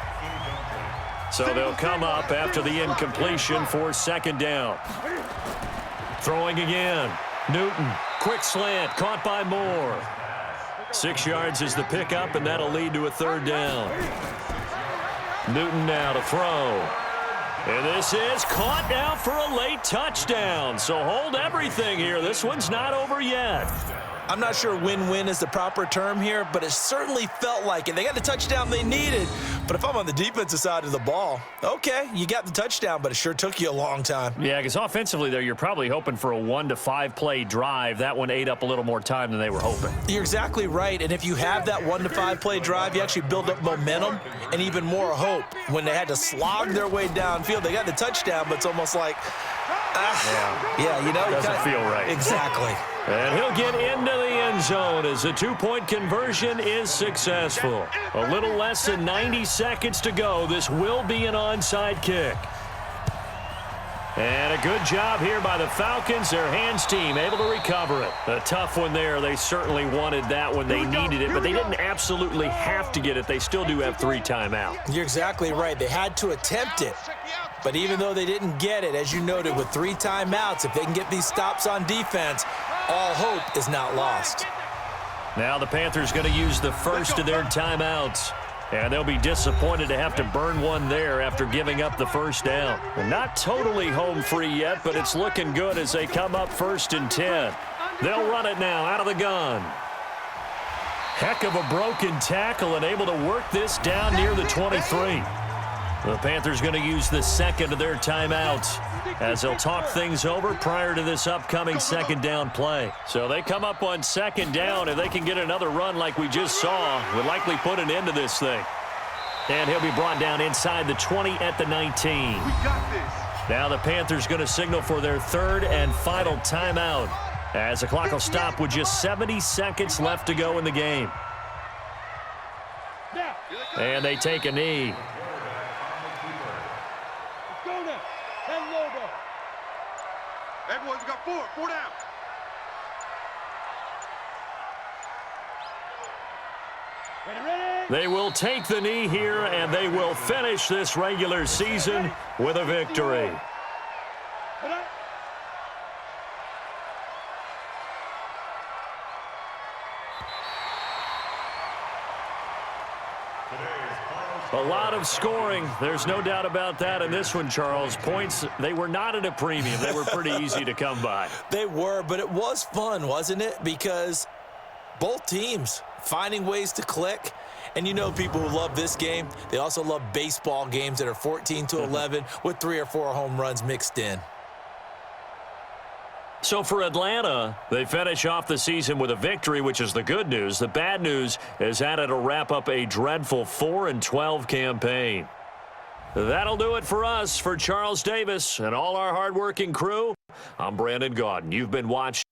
So they'll come up after the incompletion for second down. Throwing again. Newton, quick slant, caught by Moore. 6 yards is the pickup, and that'll lead to a third down. Newton now to throw. And this is caught now for a late touchdown. So hold everything here. This one's not over yet. I'm not sure win-win is the proper term here, but it certainly felt like it. They got the touchdown they needed, but if I'm on the defensive side of the ball, okay, you got the touchdown, but it sure took you a long time. Yeah, because offensively there, you're probably hoping for a 1 to 5 play drive. That one ate up a little more time than they were hoping. You're exactly right, and if you have that 1 to 5 play drive, you actually build up momentum and even more hope. When they had to slog their way downfield, they got the touchdown, but it's almost like, yeah, you know. Doesn't feel right. Exactly. And he'll get into the end zone as the 2-point conversion is successful. A little less than 90 seconds to go. This will be an onside kick. And a good job here by the Falcons. Their hands team able to recover it. A tough one there. They certainly wanted that when they needed it, but they didn't absolutely have to get it. They still do have 3 timeouts. You're exactly right. They had to attempt it. But even though they didn't get it, as you noted, with 3 timeouts, if they can get these stops on defense, all hope is not lost. Now the Panthers going to use the first of their timeouts. And they'll be disappointed to have to burn one there after giving up the first down. And not totally home free yet, but it's looking good as they come up 1st and 10. They'll run it now out of the gun. Heck of a broken tackle and able to work this down near the 23. The Panthers going to use the second of their timeouts as they'll talk things over prior to this upcoming second down play. So they come up on second down. If they can get another run like we just saw, would likely put an end to this thing. And he'll be brought down inside the 20 at the 19. Now the Panthers going to signal for their 3rd and final timeout as the clock will stop with just 70 seconds left to go in the game. And they take a knee. Everyone's got 4 down. They will take the knee here, and they will finish this regular season with a victory. A lot of scoring. There's no doubt about that in this one, Charles. Points, they were not at a premium. They were pretty easy to come by. They were, but it was fun, wasn't it? Because both teams finding ways to click. And you know people who love this game, they also love baseball games that are 14-11 with 3 or 4 home runs mixed in. So for Atlanta, they finish off the season with a victory, which is the good news. The bad news is that it'll wrap up a dreadful 4-12 campaign. That'll do it for us. For Charles Davis and all our hardworking crew, I'm Brandon Gaudin. You've been watching